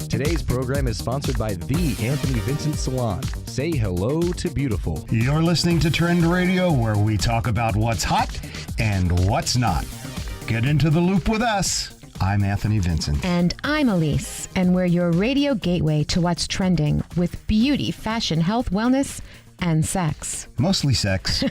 Today's program is sponsored by the Anthony Vincent Salon. Say hello to beautiful. You're listening to Trend Radio, where we talk about what's hot and what's not. Get into the loop with us. I'm Anthony Vincent. And I'm Elise, and we're your radio gateway to what's trending with beauty, fashion, health, wellness, and sex. Mostly sex.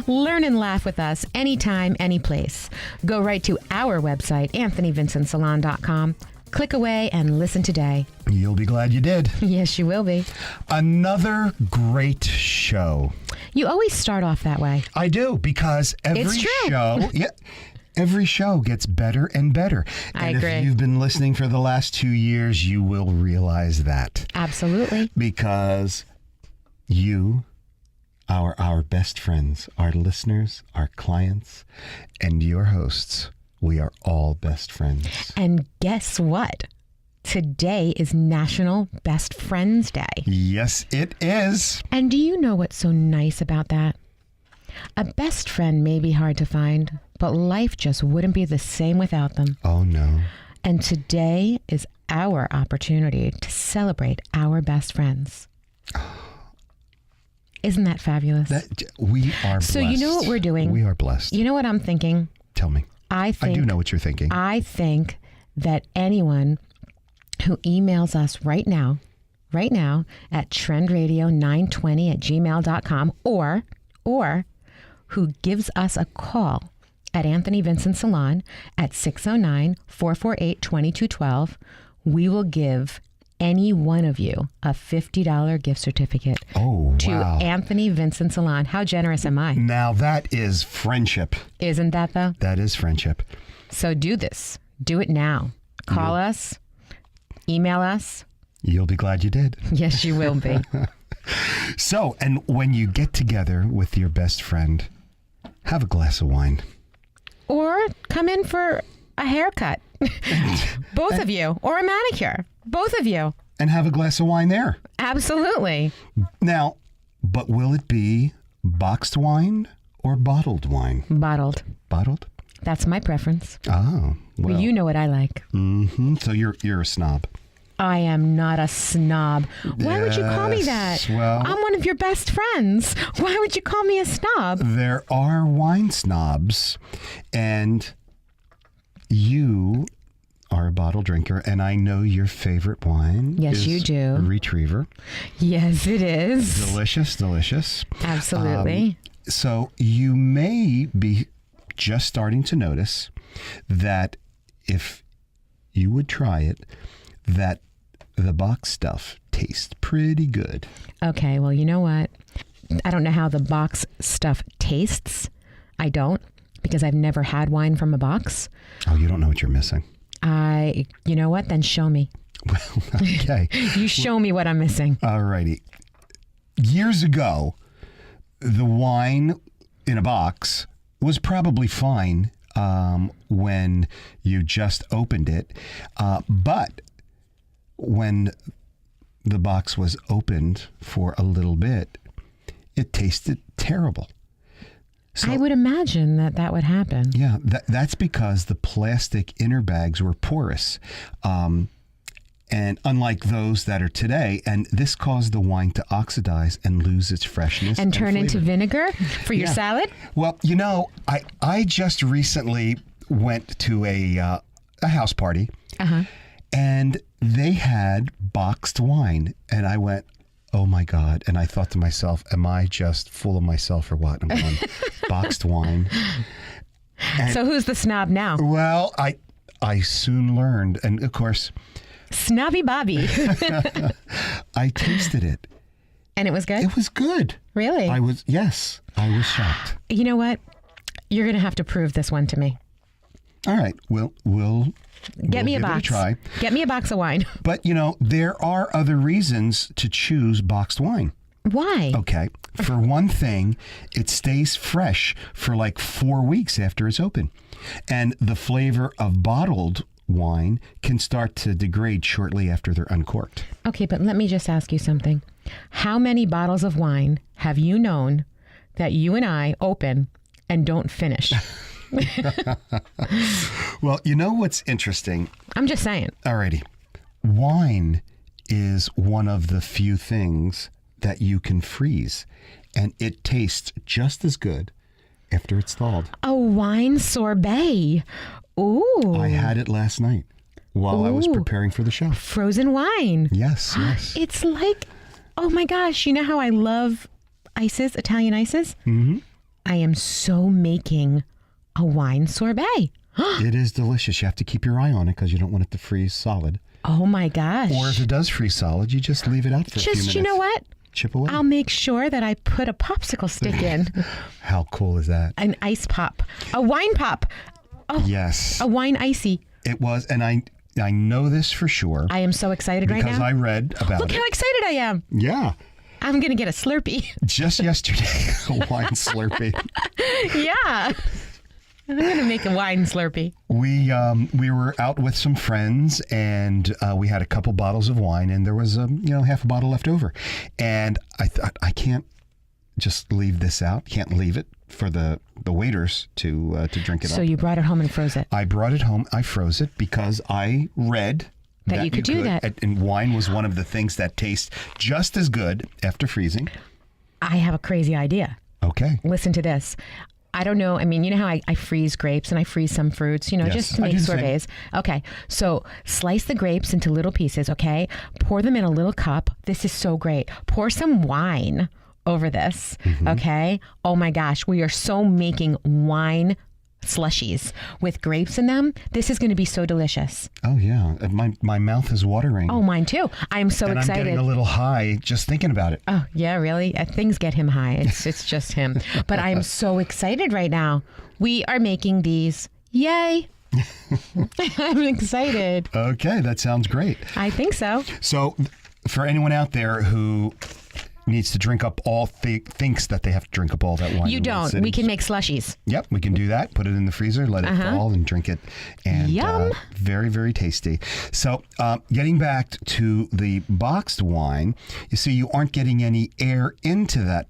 Learn and laugh with us anytime, any place. Go right to our website, anthonyvincentsalon.com. Click away and listen today. You'll be glad you did. Yes, you will be. Another great show. You always start off that way. I do, because every show... Yeah. Every show gets better and better. I agree. agree. If you've been listening for the last 2 years, you will realize that. Absolutely. Because you are our best friends, our listeners, our clients, and your hosts. We are all best friends. And guess what? Today is National Best Friends Day. Yes, it is. And do you know what's so nice about that? A best friend may be hard to find, but life just wouldn't be the same without them. Oh, no. And today is our opportunity to celebrate our best friends. Isn't that fabulous? We are blessed. So you know what we're doing? We are blessed. You know what I'm thinking? Tell me. I do know what you're thinking. I think that anyone who emails us right now at trendradio920@gmail.com or who gives us a call at Anthony Vincent Salon at 609-448-2212, we will give any one of you a $50 gift certificate to Anthony Vincent Salon. How generous am I? Now that is friendship. Isn't that though? That is friendship. So do this. Do it now. Call us. Email us. You'll be glad you did. Yes, you will be. So, and when you get together with your best friend, have a glass of wine. Or come in for a haircut. Both of you. Or a manicure. Both of you. And have a glass of wine there. Absolutely. Now, but will it be boxed wine or bottled wine? Bottled. Bottled? That's my preference. Oh, well. You know what I like. Mm-hmm. So you're a snob. I am not a snob. Why would you call me that? Well, I'm one of your best friends. Why would you call me a snob? There are wine snobs, and you are a bottle drinker, and I know your favorite wine. Yes, is you do. Retriever. Yes, it is. Delicious. Absolutely. So you may be just starting to notice that if you would try it, that the box stuff tastes pretty good. Okay, well, you know what? I don't know how the box stuff tastes. I don't, because I've never had wine from a box. Oh, you don't know what you're missing. You know what? Then show me. Well, okay. You show me what I'm missing. All righty. Years ago, the wine in a box was probably fine when you just opened it. But when the box was opened for a little bit, it tasted terrible. So, I would imagine that would happen. Yeah, that's because the plastic inner bags were porous. And unlike those that are today, and this caused the wine to oxidize and lose its freshness. And turn flavor. into vinegar for your salad? Well, you know, I just recently went to a house party, and they had boxed wine, and I went, oh my God. And I thought to myself, am I just full of myself or what? I'm going, boxed wine. And, so who's the snob now? Well, I soon learned, and of course... Snobby Bobby. I tasted it. And it was good? It was good. Really? Yes, I was shocked. You know what? You're going to have to prove this one to me. All right. We'll Get me a box. It a try. Get me a box of wine. But, you know, there are other reasons to choose boxed wine. Why? Okay. For one thing, it stays fresh for like 4 weeks after it's open. And the flavor of bottled wine can start to degrade shortly after they're uncorked. Okay, but let me just ask you something. How many bottles of wine have you known that you and I open and don't finish? Well, you know what's interesting? I'm just saying. Alrighty. wine is one of the few things that you can freeze, and it tastes just as good after it's thawed. A wine sorbet. Ooh. I had it last night while I was preparing for the show. Frozen wine. Yes, yes. It's like, oh my gosh, you know how I love ices, Italian ices? Mm-hmm. I am so making a wine sorbet. It is delicious. You have to keep your eye on it because you don't want it to freeze solid. Oh my gosh. Or if it does freeze solid, you just leave it out for a few minutes. Just, you know what? Chip away. I'll make sure that I put a popsicle stick in. How cool is that? An ice pop. A wine pop. Oh, Yes. a wine icy. It was, and I know this for sure. I am so excited right because now. I read about Look it. how excited I am. Yeah. I'm going to get a Slurpee. Just yesterday, a wine Slurpee. Yeah. I'm going to make a wine Slurpee. We were out with some friends, and we had a couple bottles of wine, and there was half a bottle left over, and I thought, I can't just leave this out. Can't leave it for the waiters to drink it up. So you brought it home and froze it. I brought it home. I froze it because I read That you could do that. And wine was one of the things that tastes just as good after freezing. I have a crazy idea. Okay. Listen to this. I don't know. I mean, you know how I freeze grapes and I freeze some fruits, Yes, just to I make do the same. sorbets. Okay. So slice the grapes into little pieces, okay? Pour them in a little cup. This is so great. Pour some wine over this, okay? Oh my gosh. We are so making wine slushies with grapes in them. This is going to be so delicious. Oh, yeah. My mouth is watering. Oh, mine too. I'm so and excited. I'm getting a little high just thinking about it. Oh, yeah, really? Things get him high. It's just him. But I'm so excited right now. We are making these. Yay. I'm excited. Okay, that sounds great. I think so. So for anyone out there who needs to drink up all, thinks that they have to drink up all that wine. You in one don't. sitting. We can make slushies. Yep, we can do that. Put it in the freezer, let it fall, and drink it. And Yum. very, very tasty. So, getting back to the boxed wine, you see, you aren't getting any air into that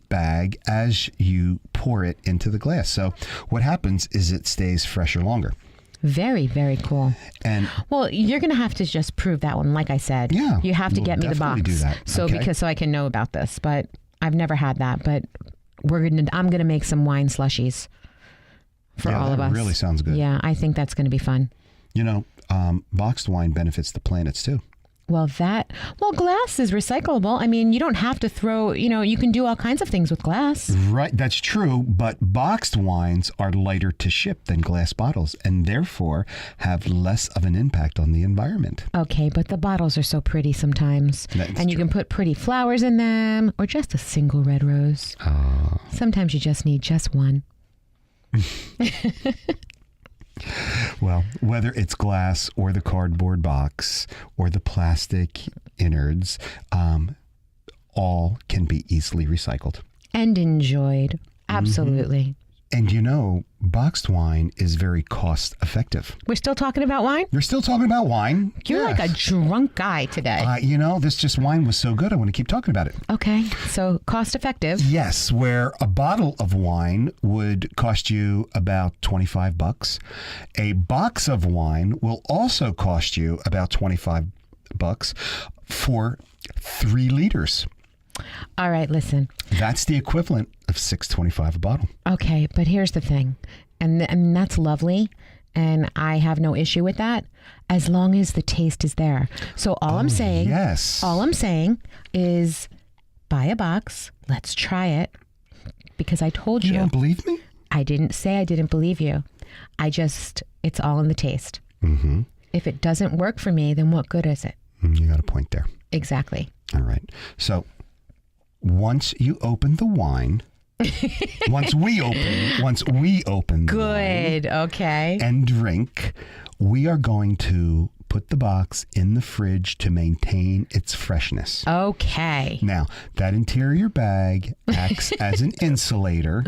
bag as you pour it into the glass. So, what happens is it stays fresher longer. Very, very cool. And Well, you're going to have to just prove that one. Like I said, Yeah, you have to we'll get me the definitely box. do that. So Okay. so I can know about this. But I've never had that. But I'm going to make some wine slushies for yeah, all of that us. really sounds good. Yeah, I think that's going to be fun. You know, boxed wine benefits the planets too. Well, glass is recyclable. I mean, you don't have to throw, you can do all kinds of things with glass. Right, that's true, but boxed wines are lighter to ship than glass bottles and therefore have less of an impact on the environment. Okay, but the bottles are so pretty sometimes. That's and you true. can put pretty flowers in them or just a single red rose. Sometimes you just need just one. Well, whether it's glass or the cardboard box or the plastic innards, all can be easily recycled. And enjoyed. Absolutely. And you know, boxed wine is very cost effective. We're still talking about wine? You're still talking about wine? You're like a drunk guy today. This wine was so good, I want to keep talking about it. Okay, so cost effective. Yes, where a bottle of wine would cost you about $25. A box of wine will also cost you about $25 for 3 liters. All right, listen. That's the equivalent of $6.25 a bottle. Okay, but here's the thing. And that's lovely. And I have no issue with that as long as the taste is there. So all I'm saying is buy a box. Let's try it. Because I told you. You don't believe me? I didn't say I didn't believe you. It's all in the taste. Mm-hmm. If it doesn't work for me, then what good is it? You got a point there. Exactly. All right. So once you open the wine, once we open the wine Good. Okay. and drink, we are going to put the box in the fridge to maintain its freshness. Okay. Now, that interior bag acts as an insulator.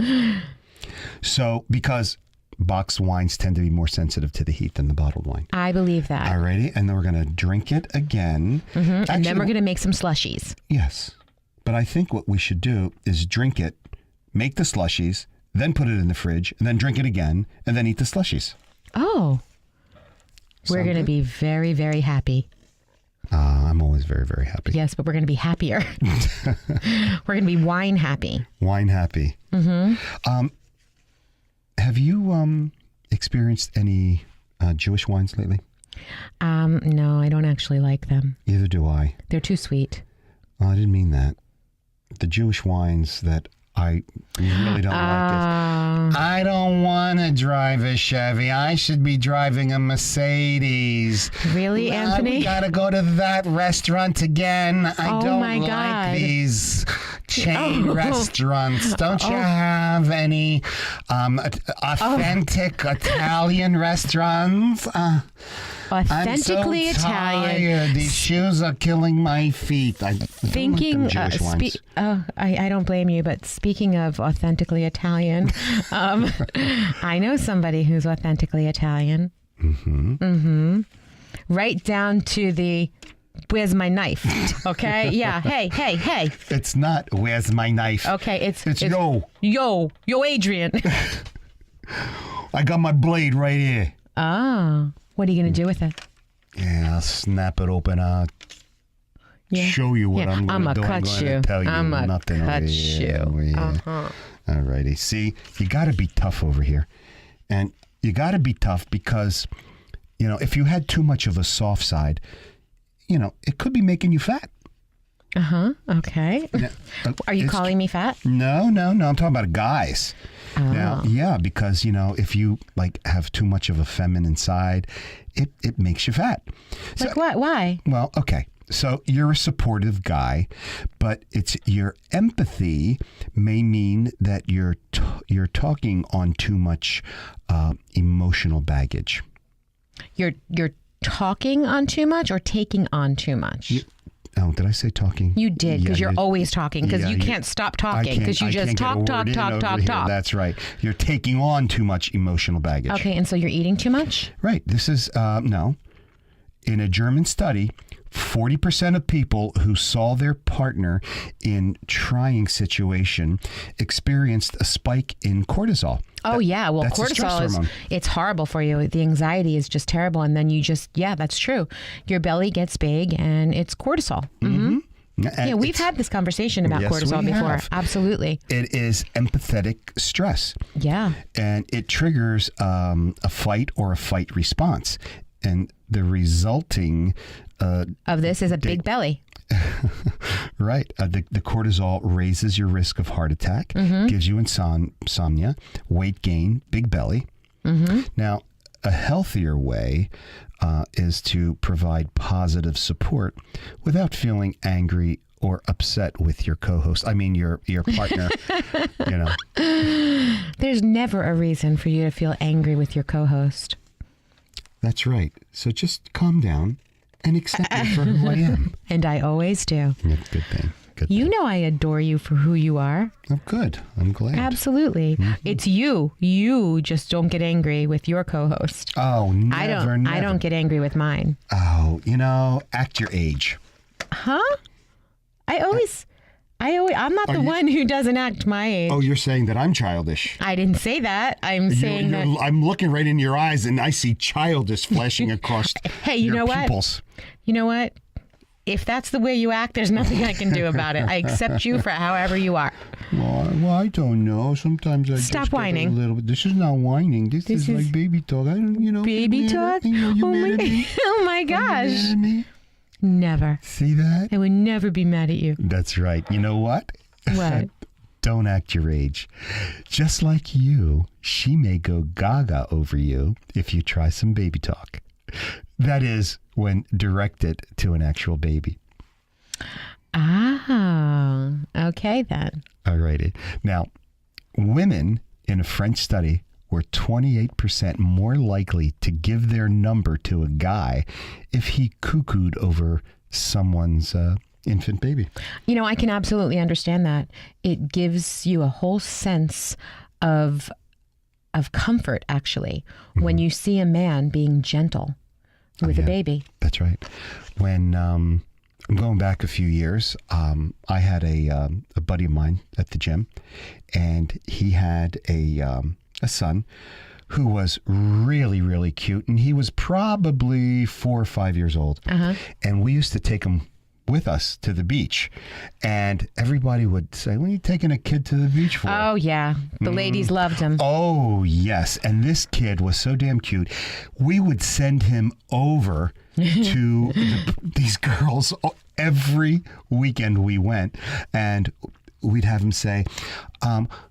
So, because boxed wines tend to be more sensitive to the heat than the bottled wine. I believe that. Alrighty, and then we're going to drink it again. And then we're going to make some slushies. Yes. But I think what we should do is drink it, make the slushies, then put it in the fridge, and then drink it again, and then eat the slushies. Oh. We're Sound going to good? be very, very happy. I'm always very, very happy. Yes, but we're going to be happier. We're going to be wine happy. Wine happy. Mm-hmm. Have you experienced any Jewish wines lately? No, I don't actually like them. Neither do I. They're too sweet. Well, I didn't mean that. The Jewish wines that I really don't like is, I don't want to drive a Chevy. I should be driving a Mercedes. Really, Anthony? We got to go to that restaurant again. I don't my like God. these chain restaurants. Don't you have any authentic Italian restaurants? Authentically I'm so Italian. tired. These shoes are killing my feet. I Thinking, don't like them Jewish wines. I don't blame you, but speaking of authentically Italian, I know somebody who's authentically Italian. Right down to the, where's my knife? Okay, yeah, hey. It's not, where's my knife? Okay, it's yo, Adrian. I got my blade right here. Oh, what are you going to do with it? Yeah, I'll snap it open. I'll show you what I'm going to do. I'm going to tell you nothing over here. All righty. See, you got to be tough over here. And you got to be tough because, if you had too much of a soft side, it could be making you fat. Okay. Are you calling me fat? No. I'm talking about guys. Now, yeah, because, if you have too much of a feminine side, it makes you fat. Like what? Why? Well, okay. So you're a supportive guy, but it's your empathy may mean that you're talking on too much emotional baggage. You're talking on too much or taking on too much? Oh, did I say talking? You did, because you're always talking, because you can't stop talking, because you just talk. That's right. You're taking on too much emotional baggage. Okay, and so you're eating too much? Right. This is, no. In a German study, 40% of people who saw their partner in trying situation experienced a spike in cortisol. Oh, yeah. Well, that's cortisol it's horrible for you. The anxiety is just terrible. And then that's true. Your belly gets big and it's cortisol. Mm-hmm. Yeah, we've had this conversation about cortisol before. Have. Absolutely. It is empathetic stress. Yeah. And it triggers a fight or a fight response. And the resulting of this is a big belly. Right. The cortisol raises your risk of heart attack, gives you insomnia, weight gain, big belly. Now, a healthier way is to provide positive support without feeling angry or upset with your co-host. I mean, your partner. There's never a reason for you to feel angry with your co-host. That's right. So just calm down and accept me for who I am. And I always do. That's a good thing. You know I adore you for who you are. Oh, good. I'm glad. Absolutely. It's you. You just don't get angry with your co-host. Oh, never. I don't get angry with mine. Oh, act your age. Huh? I'm not the one who doesn't act my age. Oh, you're saying that I'm childish. I didn't say that. I'm saying that. I'm looking right in your eyes and I see childish flashing across hey, you your know pupils. What? You know what? If that's the way you act, there's nothing I can do about it. I accept you for however you are. Well, I don't know. Sometimes I Stop just whining. Get a little bit. This is not whining. This is like baby talk. I don't, Baby talk? Oh my gosh. Are you mad at me? Never. See that? I would never be mad at you. That's right. You know what? What? Don't act your age. Just like you, she may go gaga over you if you try some baby talk. That is, when directed to an actual baby. Ah, okay then. All righty. Now, women in a French study were 28% more likely to give their number to a guy if he cuckooed over someone's infant baby. I can absolutely understand that. It gives you a whole sense of comfort, actually, when you see a man being gentle with a baby. That's right. When I'm going back a few years, I had a buddy of mine at the gym, and he had a son who was really, really cute. And he was probably 4 or 5 years old. And we used to take him with us to the beach. And everybody would say, what are you taking a kid to the beach for? Oh, yeah. The ladies loved him. Oh, yes. And this kid was so damn cute. We would send him over to these girls every weekend we went. And we'd have him say,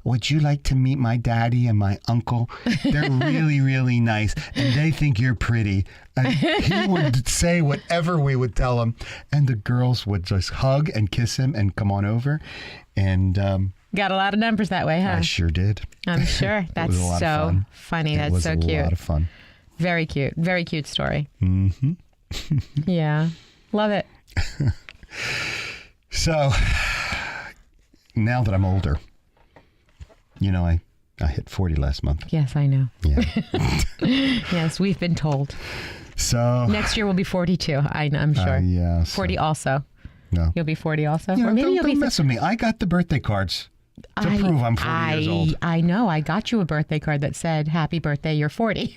would you like to meet my daddy and my uncle? They're really, really nice. And they think you're pretty. And he would say whatever we would tell him. And the girls would just hug and kiss him and come on over. And Got a lot of numbers that way, huh? I sure did. I'm sure. That's was a lot of so fun. funny. It That's was so a cute. lot of fun. Very cute. Very cute story. Mm-hmm. Yeah. Love it. So now that I'm older, you know, I hit 40 last month. Yes, I know. Yeah. Yes, we've been told. So Next year we'll be 42. I'm sure. yeah. So, 40 also. no. You'll be 40 also? You know, Or maybe you'll don't be... mess with me. I got the birthday cards to prove I'm 40 years old. I know. I got you a birthday card that said, happy birthday, you're 40.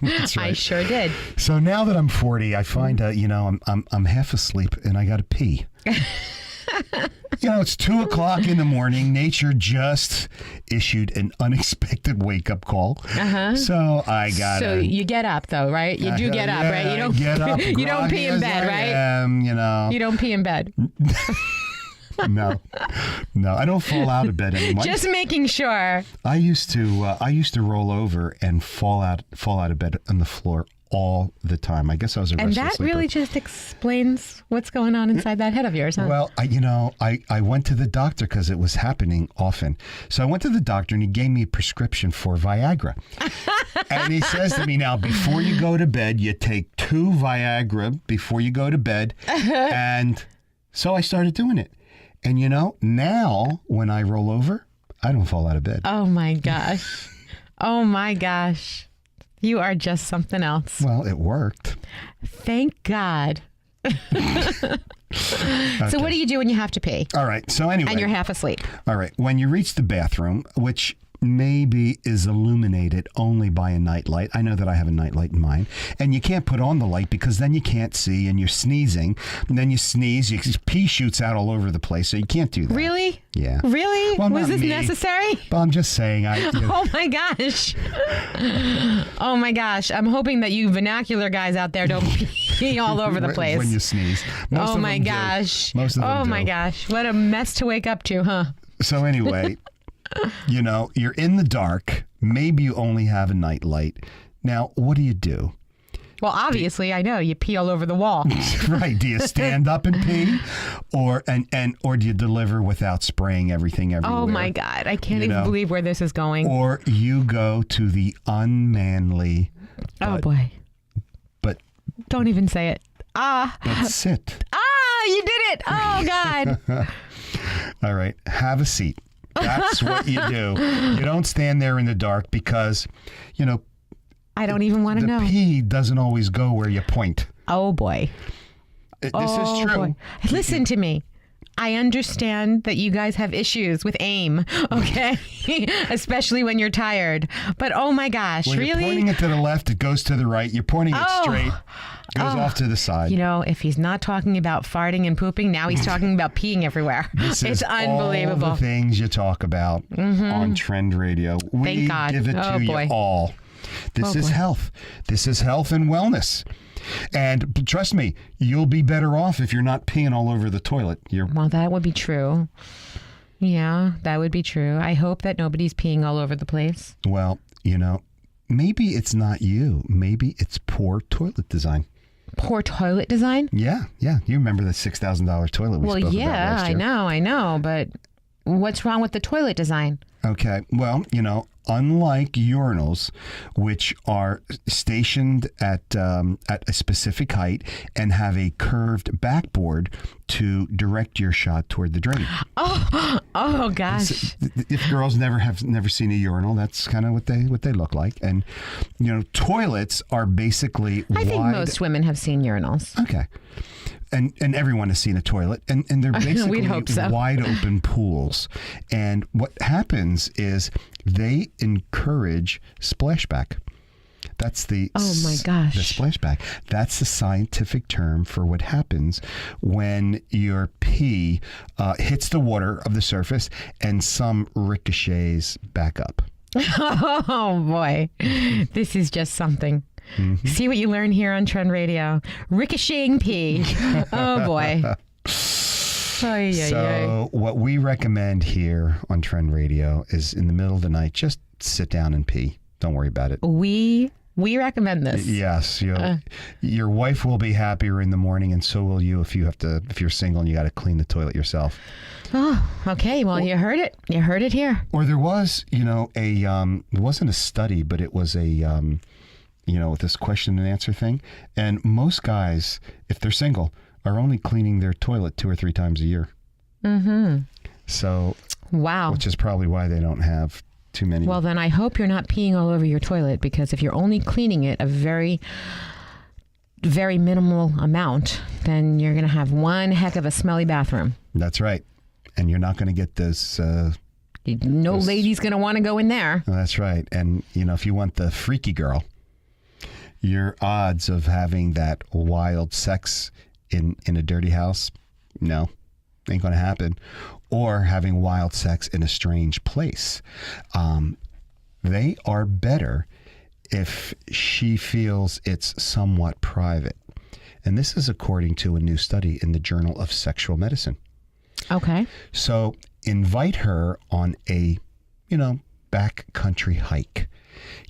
That's I right. sure did. So now that I'm 40, I find I'm half asleep and I got to pee. You know, it's 2 o'clock in the morning. Nature just issued an unexpected wake-up call. So I got. So you get up though, right? You do get up, right? You don't get up. you don't pee in groggy bed, as I right? am, you know. You don't pee in bed. No, I don't fall out of bed anymore. Just making sure. I used to roll over and fall out of bed on the floor all the time. I guess I was a And restless that sleeper. really just explains what's going on inside that head of yours, huh? Well, I went to the doctor because it was happening often. So I went to the doctor and he gave me a prescription for Viagra. And he says to me, now, before you go to bed, you take 2 Viagra before you go to bed. And so I started doing it. And, you know, now when I roll over, I don't fall out of bed. Oh my gosh. Oh my gosh. You are just something else. Well, it worked. Thank God. So what do you do when you have to pee? All right. So anyway. And you're half asleep. All right. When you reach the bathroom, which maybe is illuminated only by a nightlight. I know that I have a nightlight in mine. And you can't put on the light because then you can't see and you're sneezing. And then you sneeze, your pee shoots out all over the place. So you can't do that. Really? Yeah. Really? Well, Was not this me. necessary? But I'm just saying. Oh my gosh. Oh my gosh. I'm hoping that you vernacular guys out there don't pee all over the place. When you sneeze. Most Oh of my them do. gosh. Most of them Oh my do. gosh. What a mess to wake up to, huh? So anyway, you know, you're in the dark. Maybe you only have a nightlight. Now, what do you do? Well, obviously, I know you pee all over the wall. Right. Do you stand up and pee? Or do you deliver without spraying everything everywhere? Oh my God. I can't You even know. believe where this is going. Or you go to the unmanly Oh boy. but Don't even say it. sit. You did it. Oh God. All right. Have a seat. That's what you do. You don't stand there in the dark because, you know, I don't even want to the know. pee doesn't always go where you point. Oh boy. This Oh, is true. boy. Listen to me. I understand that you guys have issues with aim, okay? Especially when you're tired. But oh my gosh, When really? you're pointing it to the left, it goes to the right. You're pointing it straight, goes off to the side. You know, if he's not talking about farting and pooping, now he's talking about peeing everywhere. This It's is unbelievable. all the things you talk about on Trend Radio. We Thank God. give it Oh, to boy. you all. This Oh, is boy. health. This is health and wellness. And trust me, you'll be better off if you're not peeing all over the toilet. Well, that would be true. Yeah, that would be true. I hope that nobody's peeing all over the place. Well, you know, maybe it's not you. Maybe it's poor toilet design. Poor toilet design? Yeah. You remember the $6,000 toilet we Well, spoke about yeah, last I year. know. But what's wrong with the toilet design? Okay. Well, you know, unlike urinals, which are stationed at a specific height and have a curved backboard to direct your shot toward the drain. Oh gosh. If girls never seen a urinal, that's kind of what they look like. And you know, toilets are basically I think wide. most women have seen urinals. Okay. and everyone has seen a toilet, and they're basically hope so. wide open pools. And what happens is they encourage splashback. That's the Oh my gosh. the splashback. That's the scientific term for what happens when your pee hits the water of the surface and some ricochets back up. Oh boy, this is just something. See what you learn here on Trend Radio. Ricocheting pee. Oh boy. Ay, ay, ay. So what we recommend here on Trend Radio is in the middle of the night, just sit down and pee. Don't worry about it. We recommend this. Yes, your wife will be happier in the morning, and so will you if you're single and you got to clean the toilet yourself. Oh, okay. Well, you heard it. You heard it here. Or there was, it wasn't a study, but it was a, this question and answer thing. And most guys, if they're single, are only cleaning their toilet 2 or 3 times a year. Mm-hmm. So, Wow. which is probably why they don't have too many. Well, then I hope you're not peeing all over your toilet, because if you're only cleaning it a very, very minimal amount, then you're going to have one heck of a smelly bathroom. That's right. And you're not going to get those. No lady's going to want to go in there. That's right. And, if you want the freaky girl, your odds of having that wild sex in a dirty house, no, ain't going to happen. Or having wild sex in a strange place. They are better if she feels it's somewhat private. And this is according to a new study in the Journal of Sexual Medicine. Okay. So invite her on a, backcountry hike.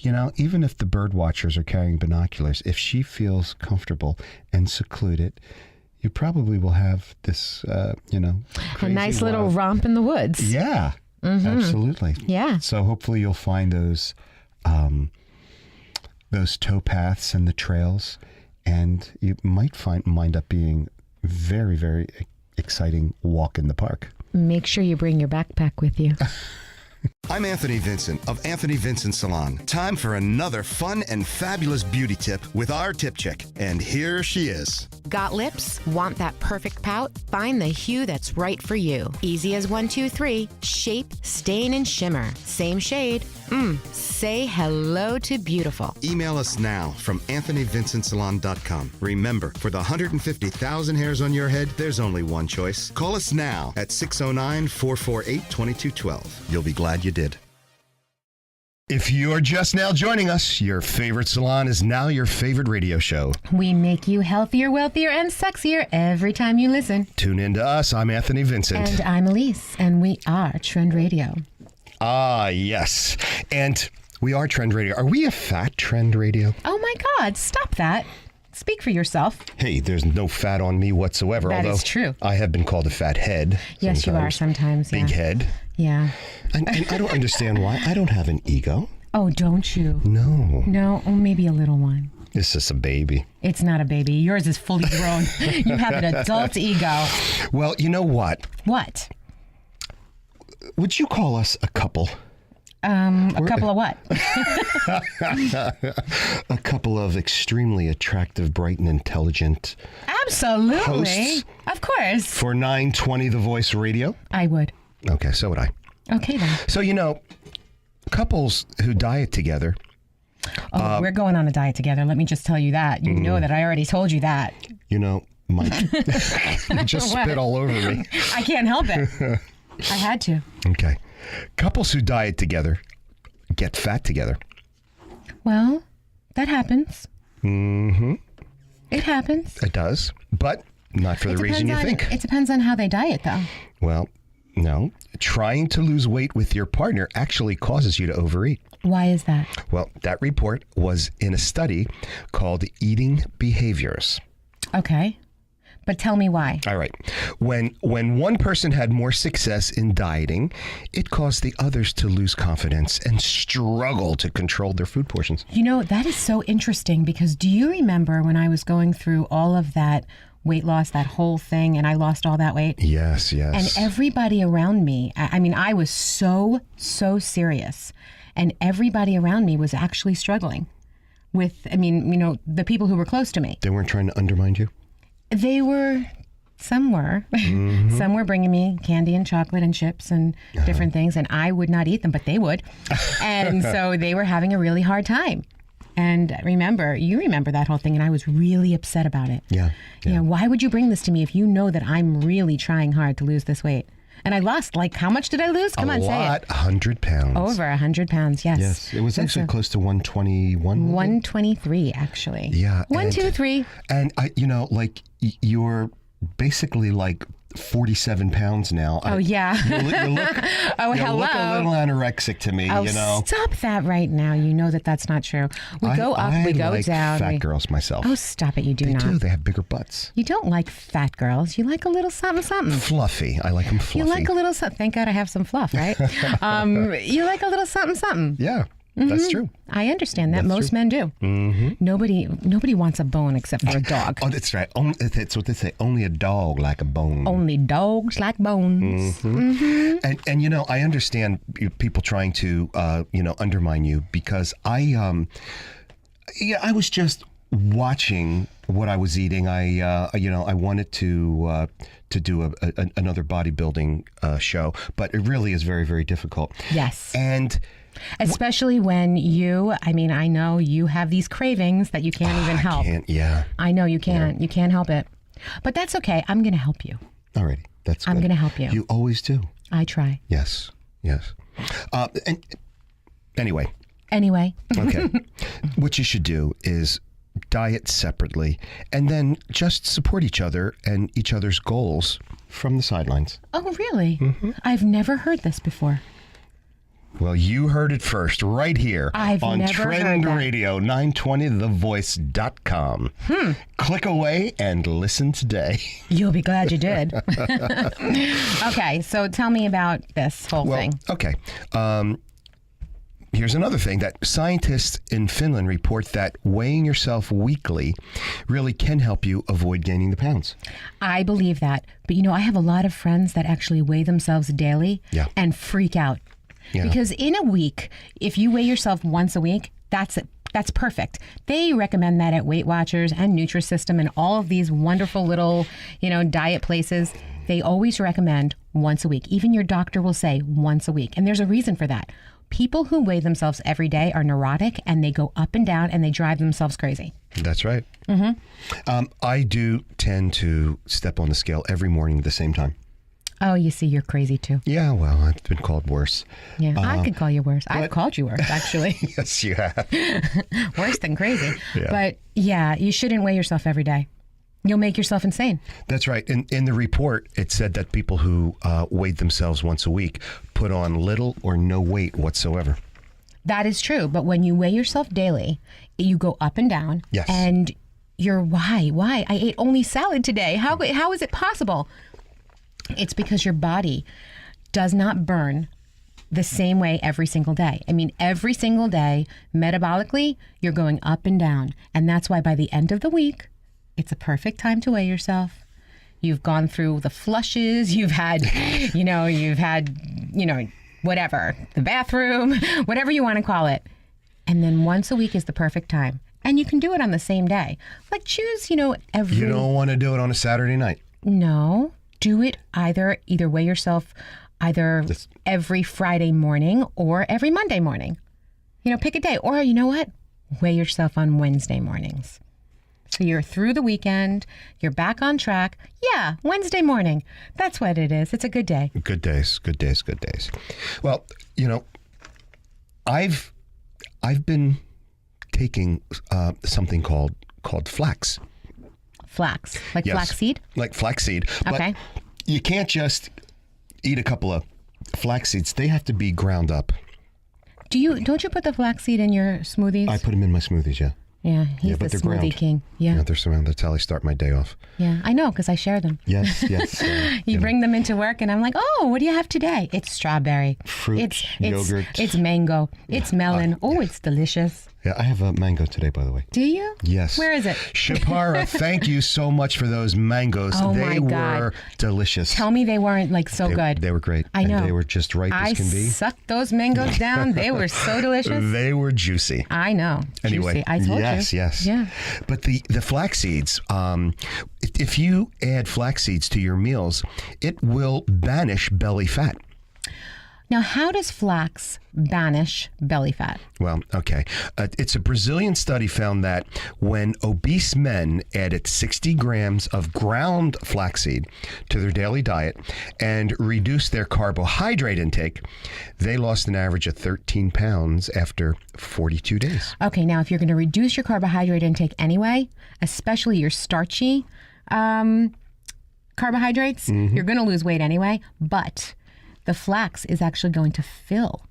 Even if the bird watchers are carrying binoculars, if she feels comfortable and secluded, you probably will have this, A crazy nice little wild- romp in the woods. Yeah, absolutely. Yeah. So hopefully you'll find those towpaths and the trails, and you might wind up being very, very exciting walk in the park. Make sure you bring your backpack with you. I'm Anthony Vincent of Anthony Vincent Salon. Time for another fun and fabulous beauty tip with our tip chick. And here she is. Got lips? Want that perfect pout? Find the hue that's right for you. Easy as 1, 2, 3. Shape, stain, and shimmer. Same shade. Say hello to beautiful. Email us now from AnthonyVincentSalon.com. Remember, for the 150,000 hairs on your head, there's only one choice. Call us now at 609-448-2212. You'll be glad you did. If you're just now joining us, your favorite salon is now your favorite radio show. We make you healthier, wealthier, and sexier every time you listen. Tune in to us. I'm Anthony Vincent. And I'm Elise, and we are Trend Radio. Ah, yes. And we are Trend Radio. Are we a fat Trend Radio? Oh my God, stop that. Speak for yourself. Hey, there's no fat on me whatsoever. That although is true. I have been called a fat head. Yes, you are sometimes. Big Yeah. head. Yeah. And I don't understand why. I don't have an ego. Oh, don't you? No. No, oh, maybe a little one. It's just a baby. It's not a baby. Yours is fully grown. You have an adult ego. Well, you know what? What? Would you call us a couple? A couple of what? A couple of extremely attractive, bright, and intelligent Absolutely. Hosts? Of course. for 920 The Voice Radio. I would. Okay, so would I. Okay, then. So, couples who diet together. Oh, we're going on a diet together. Let me just tell you that. You know that I already told you that. Mike, you just spit all over me. I can't help it. I had to. Okay. Couples who diet together get fat together. Well, that happens. Mm-hmm. It happens. It does, but not for the reason you think. It depends on how they diet, though. Well, no. Trying to lose weight with your partner actually causes you to overeat. Why is that? Well, that report was in a study called Eating Behaviors. Okay. But tell me why. All right. When one person had more success in dieting, it caused the others to lose confidence and struggle to control their food portions. That is so interesting, because do you remember when I was going through all of that weight loss, that whole thing, and I lost all that weight? Yes. And everybody around me, I was so serious. And everybody around me was actually struggling with, the people who were close to me. They weren't trying to undermine you? They were. Some were. Some were bringing me candy and chocolate and chips and different things, and I would not eat them, but they would. And so they were having a really hard time. And you remember that whole thing, and I was really upset about it. Yeah. You know, why would you bring this to me if you know that I'm really trying hard to lose this weight? And I lost, how much did I lose? Come on, say it. 100 pounds. Over 100 pounds, yes. Yes, it was actually close to 121. 123, actually. Yeah. 1, 2, 3. And you're basically 47 pounds now. Oh, yeah. You look, Oh, you hello. look a little anorexic to me, Oh, you know. stop that right now. You know that that's not true. We go up, we go like down. fat girls myself. Oh, stop it. You do they not. do. They have bigger butts. You don't like fat girls. You like a little something, something. Fluffy. I like them fluffy. You like a little something. Thank God I have some fluff, right? You like a little something, something. Yeah, that's true. I understand that. That's Most true. men do. Nobody wants a bone except for a dog. Oh, that's right. That's what they say. Only a dog like a bone. Only dogs like bones. And I understand people trying to undermine you because I was just watching what I was eating. I wanted to do another bodybuilding show, but it really is very, very difficult. Yes. And especially when I know you have these cravings that you can't even help. Yeah. I know you can't. Yeah. You can't help it. But that's okay. I'm going to help you. Alrighty. That's good. I'm going to help you. You always do. I try. Yes. And anyway. Okay. What you should do is diet separately and then just support each other and each other's goals from the sidelines. Oh, really? I've never heard this before. Well, you heard it first right here on Trend Radio 920thevoice.com. Click away and listen today. You'll be glad you did. Okay, so tell me about this whole thing. Okay. Here's another thing that scientists in Finland report that weighing yourself weekly really can help you avoid gaining the pounds. I believe that. But I have a lot of friends that actually weigh themselves daily and freak out. Yeah. Because in a week, if you weigh yourself once a week, that's it. That's perfect. They recommend that at Weight Watchers and Nutrisystem and all of these wonderful little, diet places. They always recommend once a week. Even your doctor will say once a week. And there's a reason for that. People who weigh themselves every day are neurotic and they go up and down and they drive themselves crazy. That's right. I do tend to step on the scale every morning at the same time. Oh, you see, you're crazy too. Yeah, well, I've been called worse. Yeah, I could call you worse. I've called you worse, actually. Yes, you have. Worse than crazy. Yeah. But yeah, you shouldn't weigh yourself every day. You'll make yourself insane. That's right. In the report, it said that people who weighed themselves once a week put on little or no weight whatsoever. That is true. But when you weigh yourself daily, you go up and down. Yes. And you're, why? I ate only salad today. How is it possible? It's because your body does not burn the same way every single day. I mean, every single day, metabolically, you're going up and down. And that's why by the end of the week, it's a perfect time to weigh yourself. You've gone through the flushes. You've had, whatever, the bathroom, whatever you want to call it. And then once a week is the perfect time. And you can do it on the same day. Like choose, every... You don't want to do it on a Saturday night. No. Do it either weigh yourself every Friday morning or every Monday morning. Pick a day. Or you know what? Weigh yourself on Wednesday mornings. So you're through the weekend. You're back on track. Yeah, Wednesday morning. That's what it is. It's a good day. Good days. Well, I've been taking something called flax. Flax, like yes. flaxseed? Like flaxseed. Okay. But you can't just eat a couple of flax seeds. They have to be ground up. Don't you put the flaxseed in your smoothies? I put them in my smoothies, yeah. Yeah, he's the smoothie ground. king. Yeah, they're surrounded. That's how I start my day off. Yeah, I know because I share them. Yes. You bring them into work, and I'm like, "Oh, what do you have today?" It's strawberry, fruit, yogurt. It's mango, it's melon. Oh, it's delicious. Yeah, I have a mango today, by the way. Do you? Yes. Where is it? Shapara, thank you so much for those mangoes. Oh, they my God. were delicious. Tell me they weren't like so good. They were great. I know. And they were just ripe I as can be. sucked those mangoes down. They were so delicious. They were juicy. I know. Anyway, Juicy. I told yes, you. yes. Yeah. But the flax seeds, if you add flax seeds to your meals, it will banish belly fat. Now, how does flax banish belly fat? Well, okay. It's a Brazilian study found that when obese men added 60 grams of ground flaxseed to their daily diet and reduced their carbohydrate intake, they lost an average of 13 pounds after 42 days. Okay, now if you're going to reduce your carbohydrate intake anyway, especially your starchy carbohydrates, you're going to lose weight anyway, but the flax is actually going to fill.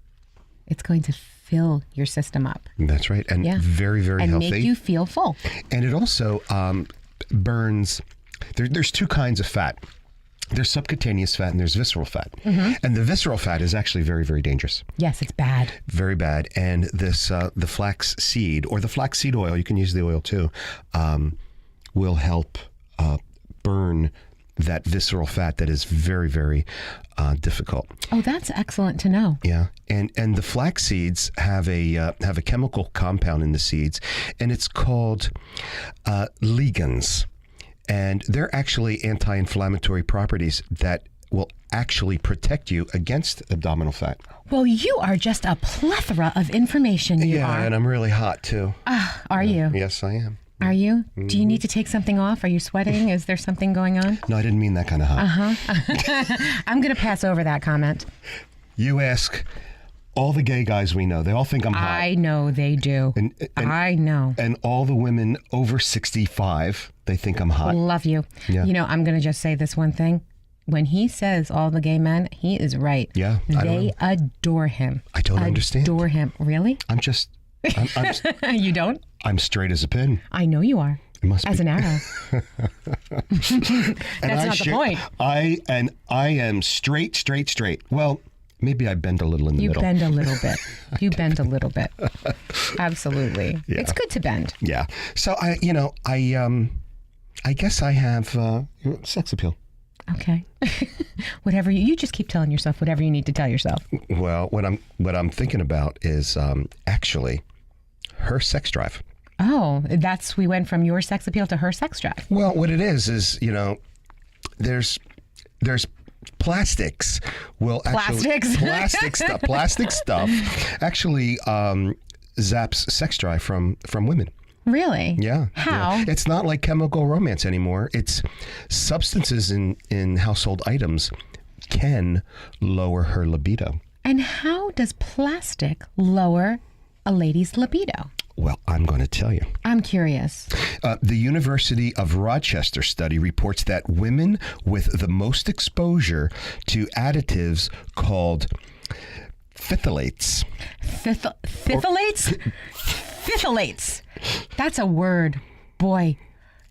It's going to fill your system up. That's right. And Yeah. very, very and healthy. make you feel full. And it also burns. There's two kinds of fat. There's subcutaneous fat and there's visceral fat. And the visceral fat is actually very, very dangerous. Yes, it's bad. Very bad. And this the flax seed or the flax seed oil, you can use the oil too, will help burn that visceral fat that is very, very difficult. Oh, that's excellent to know. Yeah, and the flax seeds have a chemical compound in the seeds, and it's called ligands, and they're actually anti-inflammatory properties that will actually protect you against abdominal fat. Well, you are just a plethora of information. You Yeah, are. and I'm really hot too. Are you? Yes, I am. Are you? Do you need to take something off? Are you sweating? Is there something going on? No, I didn't mean that kind of hot. I'm going to pass over that comment. You ask all the gay guys we know, they all think I'm hot. I know they do. And I know. And all the women over 65, they think I'm hot. Love you. Yeah. You know, I'm going to just say this one thing. When he says all the gay men, he is right. Yeah, I don't They know. adore him. I don't understand. Adore him. Really? I'm You don't? I'm straight as a pin. I know you are. It must As be. an arrow. That's not the point. I am straight. Well, maybe I bend a little in the You middle. bend a little bit. You bend a little bit. Absolutely. Yeah. It's good to bend. Yeah. So I guess I have sex appeal. Okay. Whatever you just keep telling yourself whatever you need to tell yourself. Well, what I'm thinking about is actually her sex drive. Oh, we went from your sex appeal to her sex drive. Well, what it is there's plastics will Plastics? plastic stuff actually zaps sex drive from women. Really? Yeah. How? Yeah. It's not like chemical romance anymore. It's substances in household items can lower her libido. And how does plastic lower a lady's libido? Well, I'm going to tell you. I'm curious. The University of Rochester study reports that women with the most exposure to additives called phthalates. Phthalates? Phthalates. That's a word. Boy.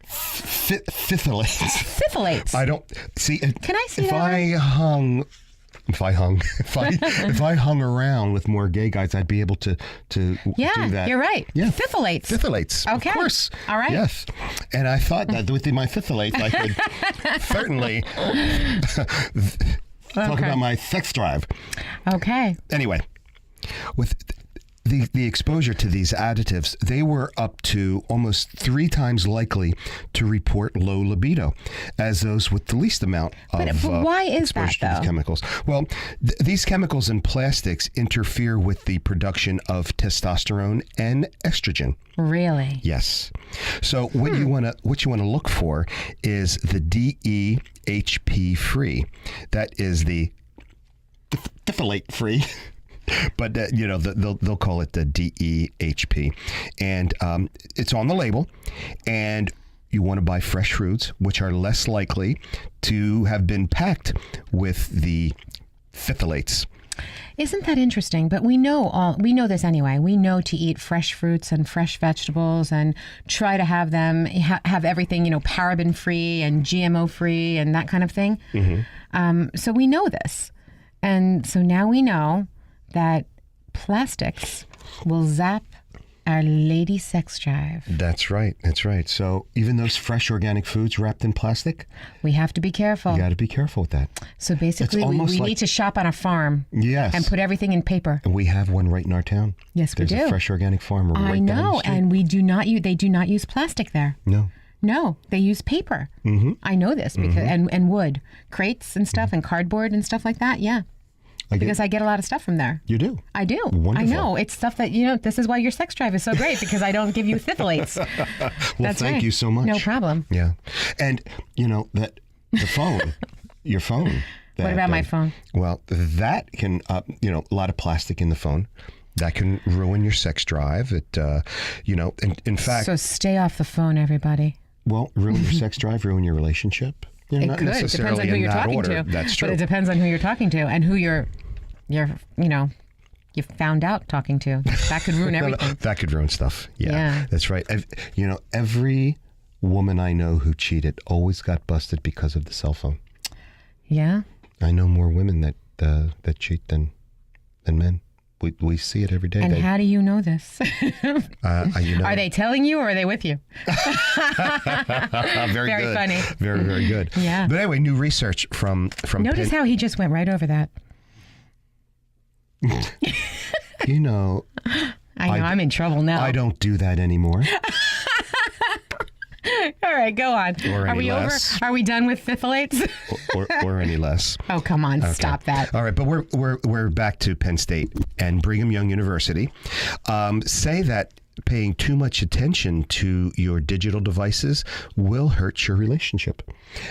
Phthalates. Phthalates. I don't see. Can I see if that I hung around with more gay guys, I'd be able to do Yeah, that. you're right. Yeah, Phthalates. Phthalates. Okay. Of course. All right. Yes. And I thought that with my phthalates, I could certainly talk about my sex drive. Okay. Anyway, with the exposure to these additives, they were up to almost 3 times likely to report low libido as those with the least amount of But why is that, exposure to these though? chemicals. Well, these chemicals in plastics interfere with the production of testosterone and estrogen. Really? Yes. So what you want to look for is the DEHP free. That is the phthalate free. But they'll call it the DEHP, and it's on the label. And you want to buy fresh fruits, which are less likely to have been packed with the phthalates. Isn't that interesting? But we know this anyway. We know to eat fresh fruits and fresh vegetables and try to have them have everything, paraben free and GMO free and that kind of thing. Mm-hmm. So we know this. And so now we know that plastics will zap Our lady sex drive. That's right. That's right. So even those fresh organic foods wrapped in plastic, We have to be careful. you got to be careful with that. So basically, It's we almost like- need to shop on a farm Yes. and put everything in paper. And we have one right in our town. Yes, we There's do. a fresh organic farmer right I down the know, street. and we do not use. They do not use plastic there. No. No, they use paper. Mm-hmm. I know this because and wood crates and stuff and cardboard and stuff like that. Yeah, because I get a lot of stuff from there. You do. I do. Wonderful. I know. It's stuff that, this is why your sex drive is so great, because I don't give you syphilites. Well, That's thank right. you so much. No problem. Yeah. And, that the phone, your phone. What about my phone? Well, that can, a lot of plastic in the phone. That can ruin your sex drive. It, in fact, So stay off the phone, everybody. ruin your sex drive, ruin your relationship. It Not could. necessarily Depends on who in you're that talking order. to. That's true. But it depends on who you're talking to and who you found out talking to. That could ruin everything. That could ruin stuff. Yeah, Yeah. That's right. Every woman I know who cheated always got busted because of the cell phone. Yeah. I know more women that cheat than men. We see it every day. And how do you know this? Are they telling you or are they with you? very Very good. funny. Very, very good. Yeah. But anyway, new research from Notice how he just went right over that. I know I'm in trouble now. I don't do that anymore. All right, go on. Or Are any we less. over? Are we done with syphilites? or any less. Oh, come on, stop that. All right, but we're back to Penn State and Brigham Young University. Say that paying too much attention to your digital devices will hurt your relationship,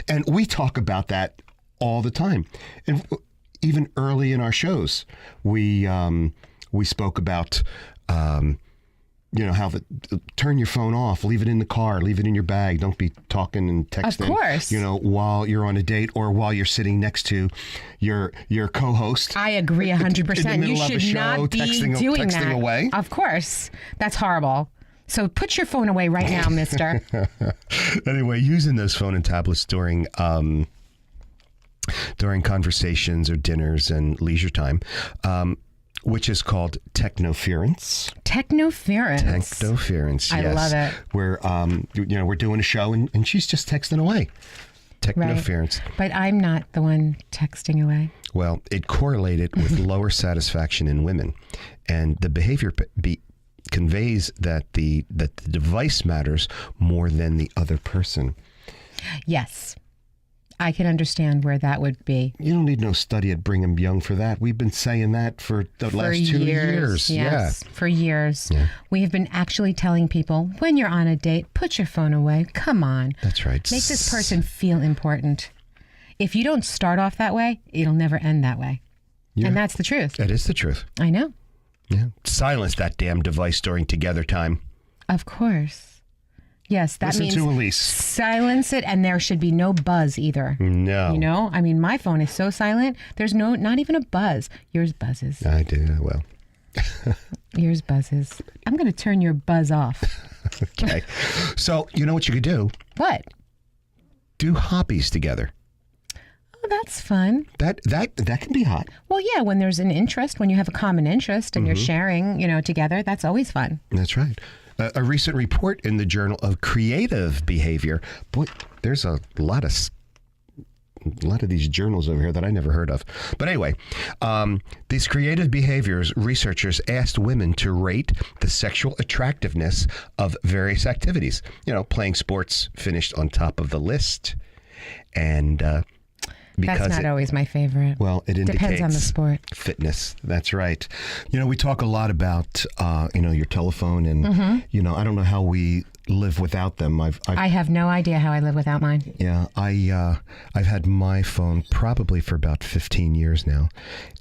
and we talk about that all the time. And even early in our shows, we spoke about. How turn your phone off, leave it in the car, leave it in your bag. Don't be talking and texting. Of course. While you're on a date or while you're sitting next to your co-host. I agree 100%. You middle of a should show, not be doing texting that. away. Of course. That's horrible. So put your phone away right now, mister. Anyway, using those phone and tablets during conversations or dinners and leisure time, which is called technoference. Technoference, I yes. love it. Where we're doing a show and she's just texting away. Technoference. Right. But I'm not the one texting away. Well, it correlated with lower satisfaction in women, and the behavior conveys that the device matters more than the other person. Yes. I can understand where that would be. You don't need no study at Brigham Young for that. We've been saying that for the last 2 years. Yes, for years. Yeah. We have been actually telling people, when you're on a date, put your phone away. Come on. That's right. Make this person feel important. If you don't start off that way, it'll never end that way. Yeah. And that's the truth. That is the truth. I know. Yeah. Silence that damn device during together time. Of course. Yes, that Listen means to Elise. silence it, and there should be no buzz either. No. I mean, my phone is so silent. There's not even a buzz. Yours buzzes. I do. Well. Yours buzzes. I'm going to turn your buzz off. Okay. So, you know what you could do? What? Do hobbies together. Oh, that's fun. That can be hot. Well, yeah, when there's an interest, when you have a common interest and you're sharing, together, that's always fun. That's right. A recent report in the Journal of Creative Behavior. Boy, there's a lot of these journals over here that I never heard of. But anyway, these creative behaviors researchers asked women to rate the sexual attractiveness of various activities. Playing sports finished on top of the list, and because That's not always my favorite. Well, it indicates depends on the sport. Fitness. That's right. We talk a lot about your telephone, and I don't know how we live without them. I have no idea how I live without mine. Yeah, I've had my phone probably for about 15 years now,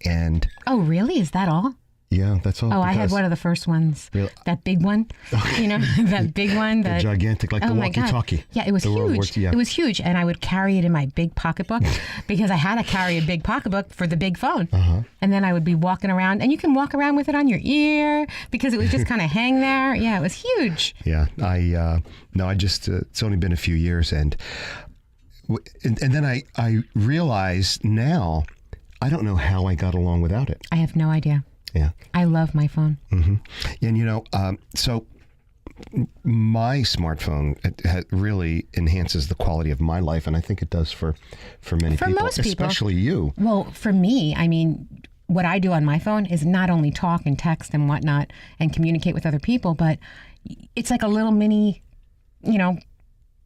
and Oh, really? Is that all? yeah, that's all. Oh, I had because one of the first ones. Really? That big one. That big one. the gigantic, like the Oh my God. walkie-talkie. Yeah, it was The World War huge. II, yeah. It was huge, and I would carry it in my big pocketbook because I had to carry a big pocketbook for the big phone. And then I would be walking around, and you can walk around with it on your ear because it would just kind of hang there. Yeah, it was huge. Yeah, I just it's only been a few years, and then I realize now I don't know how I got along without it. I have no idea. Yeah. I love my phone. And so my smartphone really enhances the quality of my life, and I think it does for many For people, most people. especially you. Well, for me, I mean, what I do on my phone is not only talk and text and whatnot and communicate with other people, but it's like a little mini,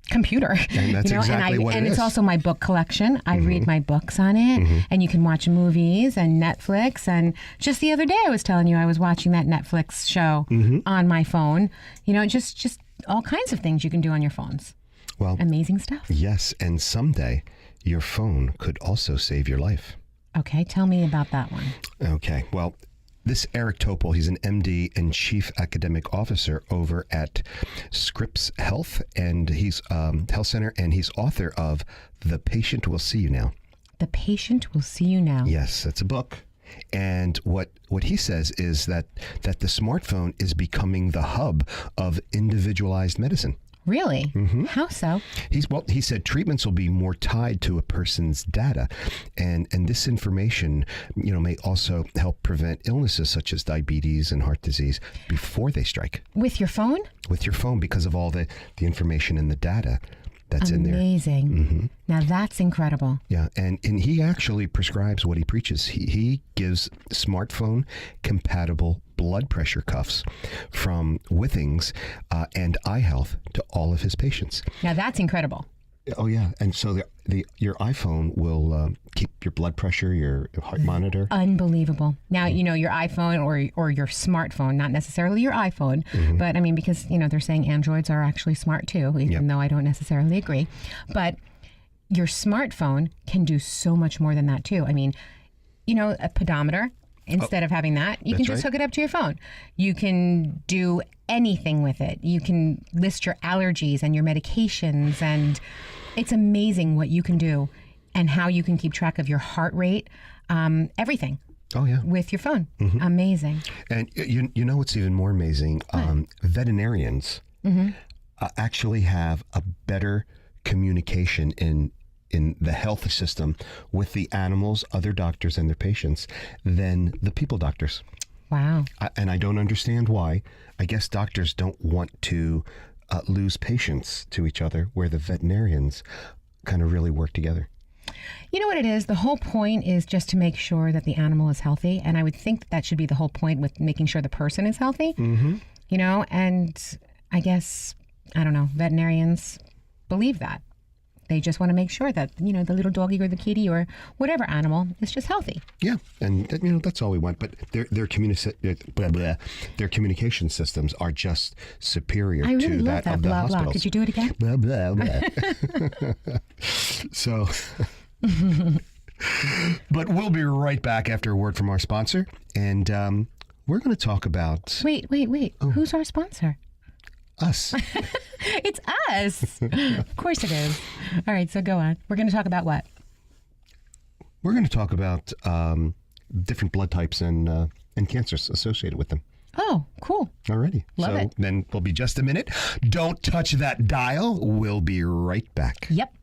computer. And that's exactly what it and is. it's also my book collection. I read my books on it, and you can watch movies and Netflix. And just the other day, I was telling you I was watching that Netflix show on my phone. Just all kinds of things you can do on your phones. Well, Amazing stuff. yes, and someday your phone could also save your life. Okay, tell me about that one. Okay, well, this Eric Topol, he's an MD and Chief Academic Officer over at Scripps Health, and he's Health Center, and he's author of The Patient Will See You Now. The Patient Will See You Now. Yes, that's a book. And what he says is that the smartphone is becoming the hub of individualized medicine. Really? How so? He said treatments will be more tied to a person's data, and this information, may also help prevent illnesses such as diabetes and heart disease before they strike. With your phone? With your phone, because of all the information and the data that's in there. Amazing. Now that's incredible. Yeah, and he actually prescribes what he preaches. He gives smartphone compatible blood pressure cuffs from Withings and Eye Health to all of his patients. Now that's incredible. Oh yeah, and so your iPhone will keep your blood pressure, your heart monitor. Unbelievable. Now, your iPhone or your smartphone, not necessarily your iPhone, but I mean, because, they're saying Androids are actually smart too, even though I don't necessarily agree. But your smartphone can do so much more than that too. I mean, a pedometer, instead of having that, you can just hook it up to your phone. You can do anything with it. You can list your allergies and your medications, and it's amazing what you can do and how you can keep track of your heart rate, everything. Oh yeah, with your phone. Amazing. And you know what's even more amazing? Veterinarians actually have a better communication in the health system with the animals, other doctors, and their patients than the people doctors. Wow. And I don't understand why. I guess doctors don't want to lose patients to each other, where the veterinarians kind of really work together. You know what it is? The whole point is just to make sure that the animal is healthy. And I would think that should be the whole point with making sure the person is healthy. And I guess, I don't know, veterinarians believe that. They just want to make sure that, the little doggy or the kitty or whatever animal is just healthy. Yeah, and that's all we want. But their communication systems are just superior I really to love that of the blah, blah. hospitals. Could you do it again? Blah, blah, blah. So, but we'll be right back after a word from our sponsor, and we're going to talk about Wait. Who's our sponsor? us. It's us. Of course it is. All right, so go on. We're going to talk about what? We're going to talk about different blood types and cancers associated with them. Oh, cool. Alrighty. Love so it. then we'll be just a minute. Don't touch that dial. We'll be right back. Yep.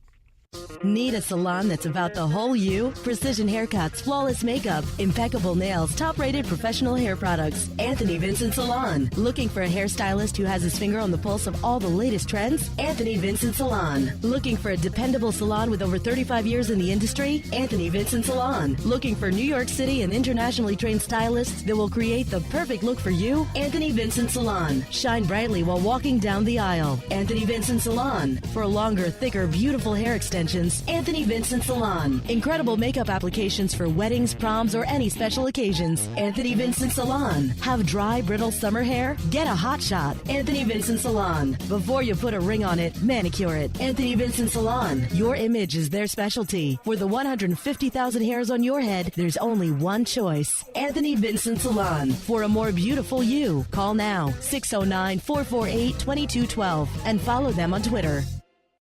Need a salon that's about the whole you? Precision haircuts, flawless makeup, impeccable nails, top-rated professional hair products. Anthony Vincent Salon. Looking for a hairstylist who has his finger on the pulse of all the latest trends? Anthony Vincent Salon. Looking for a dependable salon with over 35 years in the industry? Anthony Vincent Salon. Looking for New York City and internationally trained stylists that will create the perfect look for you? Anthony Vincent Salon. Shine brightly while walking down the aisle. Anthony Vincent Salon. For a longer, thicker, beautiful hair extension, Anthony Vincent Salon. Incredible makeup applications for weddings, proms, or any special occasions. Anthony Vincent Salon. Have dry, brittle summer hair? Get a hot shot. Anthony Vincent Salon. Before you put a ring on it, manicure it. Anthony Vincent Salon. Your image is their specialty. For the 150,000 hairs on your head, there's only one choice. Anthony Vincent Salon. For a more beautiful you, call now 609-448-2212 and follow them on Twitter.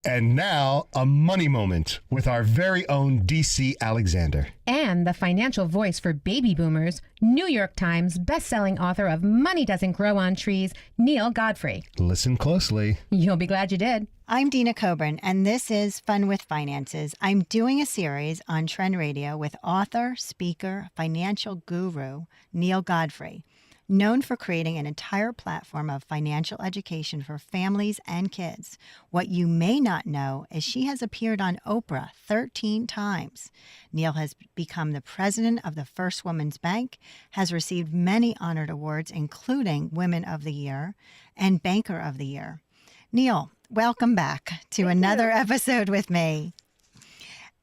And now, a money moment with our very own DC Alexander. And the financial voice for baby boomers, New York Times bestselling author of Money Doesn't Grow on Trees, Neil Godfrey. Listen closely. You'll be glad you did. I'm Dina Coburn, and this is Fun with Finances. I'm doing a series on Trend Radio with author, speaker, financial guru Neil Godfrey, known for creating an entire platform of financial education for families and kids. What you may not know is she has appeared on Oprah 13 times. Neil has become the president of the First Women's Bank, has received many honored awards, including Women of the Year and Banker of the Year. Neil, welcome back to another episode with me.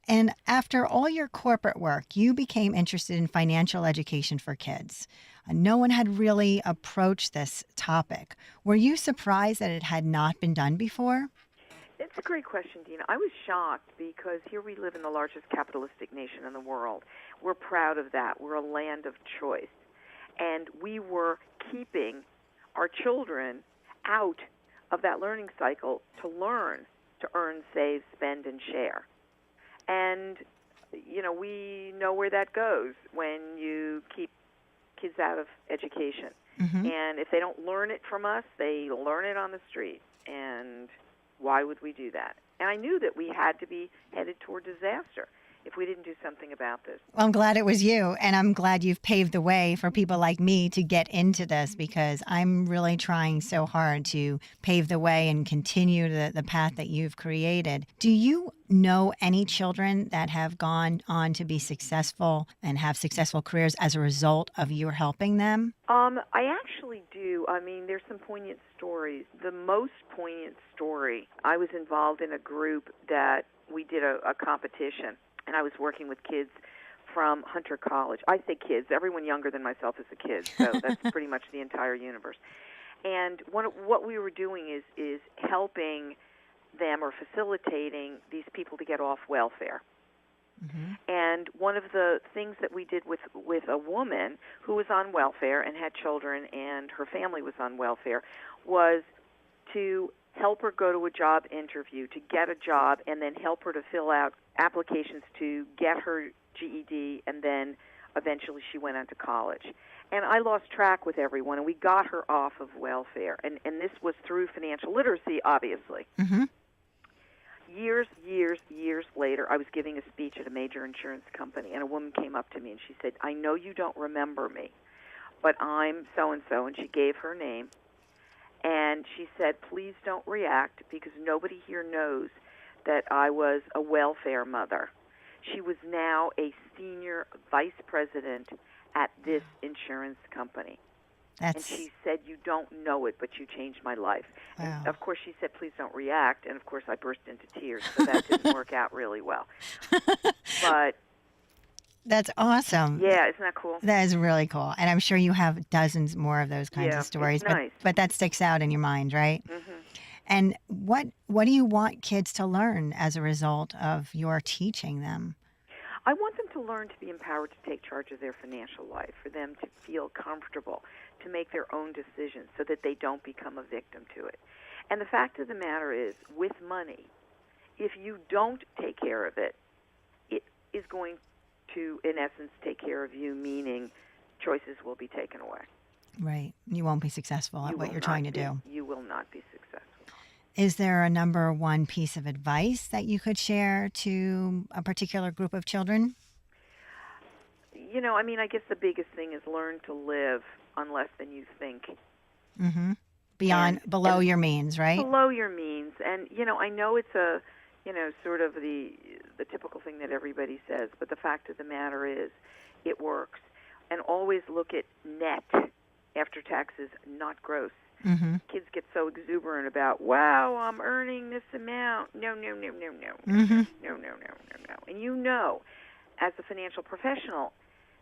And after all your corporate work, you became interested in financial education for kids. No one had really approached this topic. Were you surprised that it had not been done before? It's a great question, Dina. I was shocked because here we live in the largest capitalistic nation in the world. We're proud of that. We're a land of choice. And we were keeping our children out of that learning cycle to learn, to earn, save, spend, and share. And, you know, we know where that goes when you keep kids out of education. Mm-hmm. And if they don't learn it from us, they learn it on the street. And why would we do that? And I knew that we had to be headed toward disaster if we didn't do something about this. Well, I'm glad it was you, and I'm glad you've paved the way for people like me to get into this, because I'm really trying so hard to pave the way and continue the path that you've created. Do you know any children that have gone on to be successful and have successful careers as a result of you helping them? I actually do. I mean, there's some poignant stories. The most poignant story, I was involved in a group that we did a competition, and I was working with kids from Hunter College. I say kids. Everyone younger than myself is a kid, so that's pretty much the entire universe. And what we were doing is helping them or facilitating these people to get off welfare. Mm-hmm. And one of the things that we did with a woman who was on welfare and had children and her family was on welfare was to help her go to a job interview, to get a job, and then help her to fill out applications to get her GED, and then eventually she went on to college. And I lost track with everyone, and we got her off of welfare. And this was through financial literacy, obviously. Mm-hmm. Years later, I was giving a speech at a major insurance company, and a woman came up to me, and she said, I know you don't remember me, but I'm so-and-so, and she gave her name. And she said, please don't react, because nobody here knows that I was a welfare mother. She was now a senior vice president at this insurance company. And she said, you don't know it, but you changed my life. Wow. And of course, she said, please don't react. And of course, I burst into tears, so that didn't work out really well. But that's awesome. yeah, isn't that cool? That is really cool. And I'm sure you have dozens more of those kinds of stories. It's nice. But that sticks out in your mind, right? Mm-hmm. And what do you want kids to learn as a result of your teaching them? I want them to learn to be empowered to take charge of their financial life, for them to feel comfortable, to make their own decisions so that they don't become a victim to it. And the fact of the matter is, with money, if you don't take care of it, it is going to, in essence, take care of you, meaning choices will be taken away. Right. You won't be successful at what you're trying to do. You will not be successful. Is there a number one piece of advice that you could share to a particular group of children? You know, I mean, I guess the biggest thing is learn to live on less than you think. Mm-hmm. Below your means, right? Below your means. And, you know, I know it's sort of the typical thing that everybody says, but the fact of the matter is it works. And always look at net after taxes, not gross. Mm-hmm. Kids get so exuberant about, wow, I'm earning this amount. No. Mm-hmm. No. And you know, as a financial professional,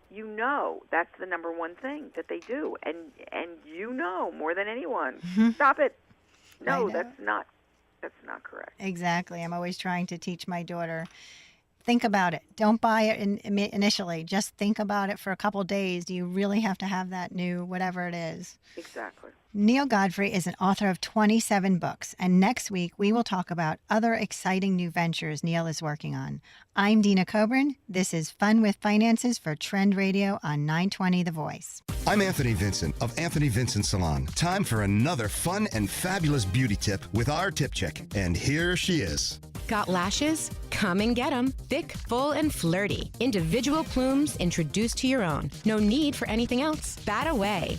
you know that's the number one thing that they do. And you know more than anyone. Mm-hmm. Stop it. No, that's not correct. Exactly. I'm always trying to teach my daughter think about it. Don't buy it initially. Just think about it for a couple days. Do you really have to have that new whatever it is? Exactly. Neil Godfrey is an author of 27 books, and next week we will talk about other exciting new ventures Neil is working on. I'm Dina Coburn. This is Fun with Finances for Trend Radio on 920 The Voice. I'm Anthony Vincent of Anthony Vincent Salon. Time for another fun and fabulous beauty tip with our tip chick. And here she is. Got lashes? Come and get them. Thick, full, and flirty. Individual plumes introduced to your own. No need for anything else. Bat away.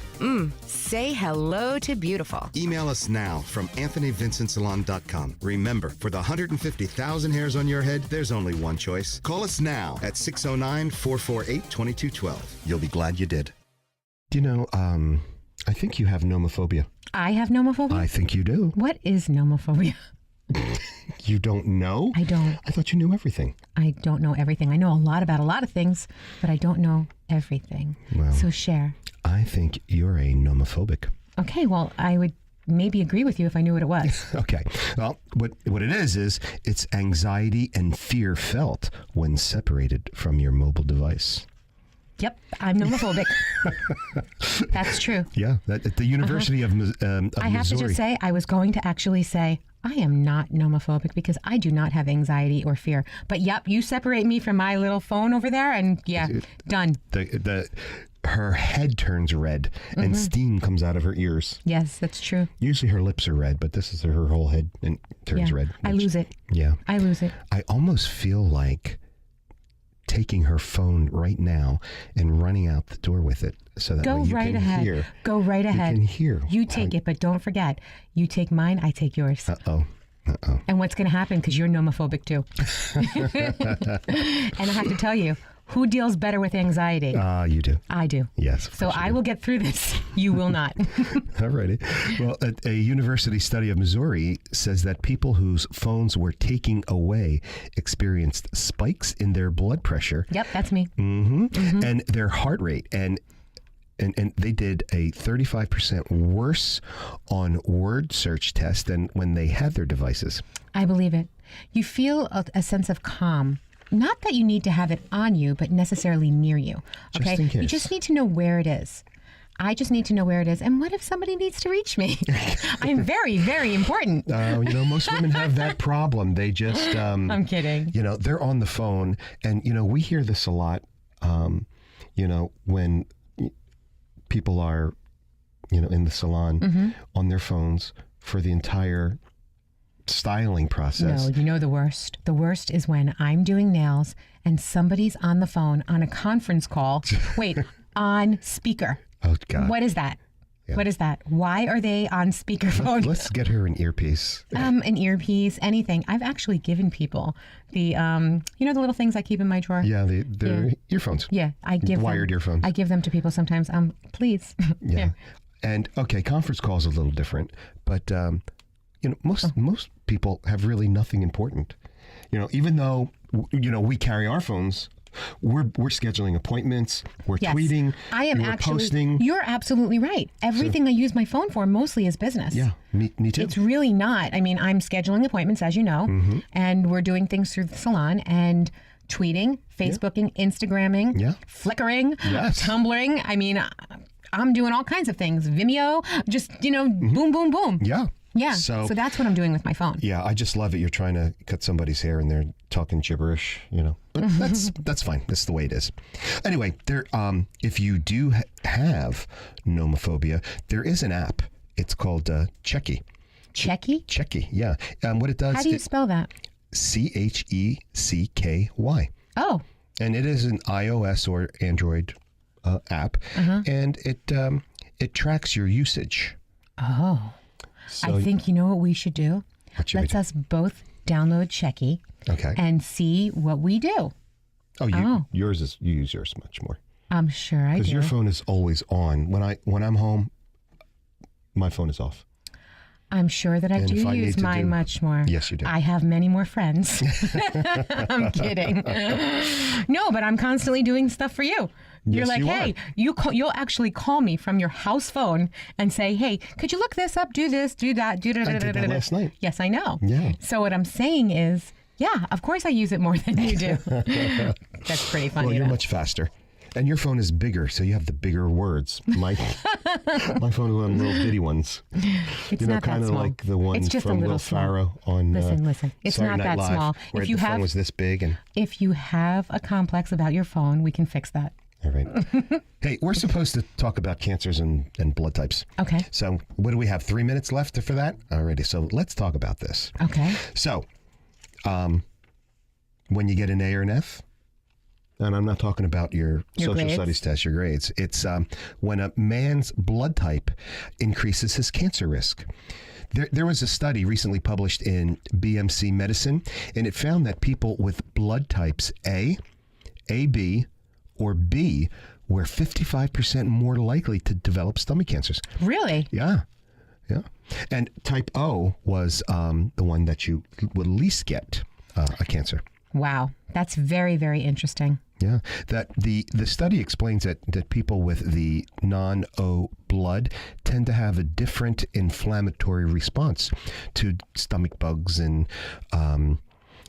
Say hello to beautiful. Email us now from AnthonyVincentSalon.com. Remember, for the 150,000 hairs on your head, there's only one choice. Call us now at 609-448-2212. You'll be glad you did. You know, I think you have nomophobia. I have nomophobia? I think you do. What is nomophobia? You don't know? I don't. I thought you knew everything. I don't know everything. I know a lot about a lot of things, but I don't know everything. Well, so share. I think you're a nomophobic. Okay, well, I would maybe agree with you if I knew what it was. Okay. Well, what it is it's anxiety and fear felt when separated from your mobile device. Yep, I'm nomophobic. That's true. Yeah, at the University of Missouri. I have to just say, I was going to actually say, I am not nomophobic because I do not have anxiety or fear. But yep, you separate me from my little phone over there and done. Her head turns red and steam comes out of her ears. Yes, that's true. Usually her lips are red, but this is her whole head and turns red. I lose it. Yeah. I lose it. I almost feel like taking her phone right now and running out the door with it so that way you right can ahead. hear. Go right ahead. You can hear. You take it, but don't forget, you take mine, I take yours. Uh-oh. And what's going to happen, because you're nomophobic too. And I have to tell you, who deals better with anxiety? You do. I do. Yes. So I will get through this. You will not. All righty. Well, a university study of Missouri says that people whose phones were taken away experienced spikes in their blood pressure. Yep, that's me. And their heart rate. And they did a 35% worse on word search test than when they had their devices. I believe it. You feel a sense of calm. Not that you need to have it on you, but necessarily near you. Okay? Just in case. You just need to know where it is. I just need to know where it is. And what if somebody needs to reach me? I'm very, very important. Most women have that problem. They just... I'm kidding. They're on the phone. And, we hear this a lot, when people are, in the salon on their phones for the entire styling process. No, you know the worst. The worst is when I'm doing nails and somebody's on the phone on a conference call. Wait, on speaker. Oh, God. What is that? Yeah. What is that? Why are they on speakerphone? Let's get her an earpiece. An earpiece, anything. I've actually given people the, the little things I keep in my drawer. Yeah, the earphones. Yeah, I give wired earphones. I give them to people sometimes. Please. Yeah. And okay, conference call is a little different, but most people have really nothing important. Even though we carry our phones, we're scheduling appointments, we're tweeting, we're posting. You're absolutely right. Everything I use my phone for mostly is business. Yeah, me too. It's really not. I mean, I'm scheduling appointments, as you know, and we're doing things through the salon and tweeting, Facebooking, Instagramming, flickering, Tumbling. I mean, I'm doing all kinds of things. Vimeo, just, boom, boom, boom. Yeah. Yeah, so that's what I'm doing with my phone. Yeah, I just love it. You're trying to cut somebody's hair and they're talking gibberish, But that's fine. That's the way it is. Anyway, if you do have nomophobia, there is an app. It's called Checky. Checky? Checky, yeah. What it does... How do you spell that? Checky. Oh. And it is an iOS or Android app. And it tracks your usage. Oh. So, I think you know what we should do? Let's us both download Checky and see what we do. You use yours much more. I'm sure I do. Because your phone is always on. When I'm home, my phone is off. I'm sure that I do use mine much more. Yes, you do. I have many more friends. I'm kidding. No, but I'm constantly doing stuff for you. You're like, hey, you'll actually call me from your house phone and say, hey, could you look this up, do this, do that, do that. I did that last night. Yes, I know. Yeah. So what I'm saying is, Yeah, of course I use it more than you do. That's pretty funny. Well, you're though. much faster. And your phone is bigger, so you have the bigger words. My phone was one little bitty ones. It's you know, not that kind of small. like the one It's just from a little Will small. Ferrell on Listen. It's Saturday not Night that Live, small. where If you the phone have, was this big. And if you have a complex about your phone, we can fix that. all right. Hey, we're supposed to talk about cancers and blood types. Okay. So what do we have? 3 minutes left for that? Alrighty. So let's talk about this. Okay. So, when you get an A or an F, and I'm not talking about your social grades? studies test, your grades. It's when a man's blood type increases his cancer risk. There was a study recently published in BMC Medicine, and it found that people with blood types A, AB, or B were 55% more likely to develop stomach cancers. Really? Yeah. And type O was the one that you would least get a cancer. Wow. That's very, very interesting. Yeah, that the study explains that people with the non-O blood tend to have a different inflammatory response to stomach bugs and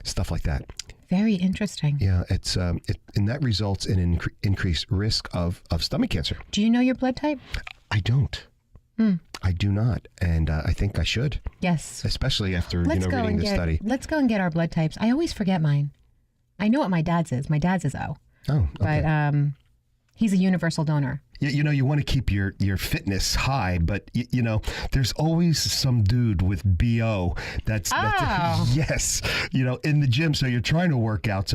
stuff like that. Very interesting. Yeah, it's and that results in an increased risk of stomach cancer. Do you know your blood type? I don't. I do not, and I think I should, Yes. especially after Let's go reading and the get. study. Let's go and get our blood types. I always forget mine. I know what my dad's is. My dad's is O, Oh, okay. but he's a universal donor. You know, you want to keep your fitness high, but you know, there's always some dude with BO that's Oh. yes, you know, in the gym. So you're trying to work out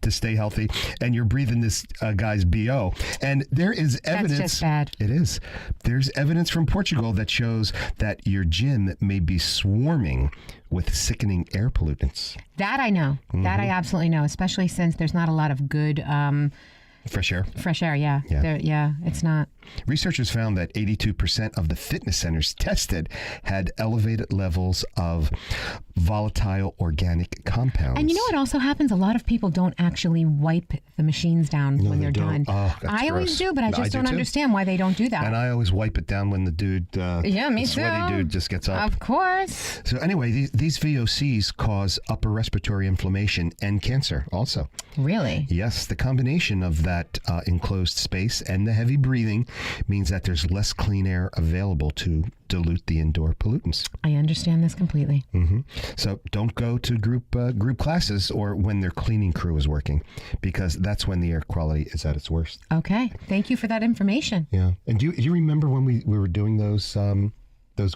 to stay healthy, and you're breathing this guy's BO. And there is evidence. That's just bad. It is. There's evidence from Portugal that shows that your gym may be swarming with sickening air pollutants. That I know. That I absolutely know, especially since there's not a lot of good Fresh air. fresh air. Yeah. Yeah. It's not. Researchers found that 82% of the fitness centers tested had elevated levels of volatile organic compounds. And you know what also happens? A lot of people don't actually wipe the machines down when they they're don't. done. Oh, that's I always gross. do, but I No, just I do don't too. understand why they don't do that. And I always wipe it down when the dude, yeah, me the sweaty too. dude just gets up. Of course. So anyway, these VOCs cause upper respiratory inflammation and cancer also. Really? Yes, the combination of that enclosed space and the heavy breathing means that there's less clean air available to dilute the indoor pollutants. I understand this completely. So don't go to group classes or when their cleaning crew is working, because that's when the air quality is at its worst. Okay. Thank you for that information. Yeah. And do you remember when we were doing those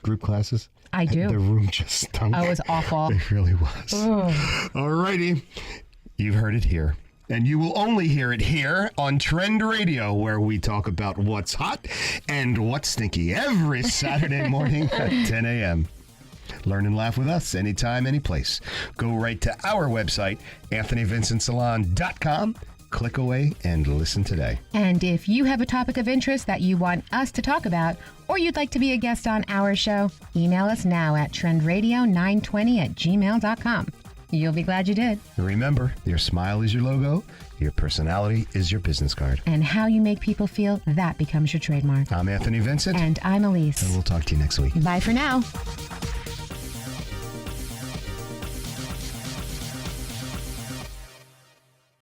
group classes? I do. The room just stunk. Oh, it was awful. It really was. Oh. All righty. You've heard it here. And you will only hear it here on Trend Radio, where we talk about what's hot and what's stinky every Saturday morning at 10 a.m. Learn and laugh with us anytime, any place. Go right to our website, AnthonyVincentSalon.com. Click away and listen today. And if you have a topic of interest that you want us to talk about, or you'd like to be a guest on our show, email us now at trendradio920@gmail.com. You'll be glad you did. Remember, your smile is your logo, your personality is your business card. And how you make people feel, that becomes your trademark. I'm Anthony Vincent, And I'm Elise. and we'll talk to you next week. Bye for now.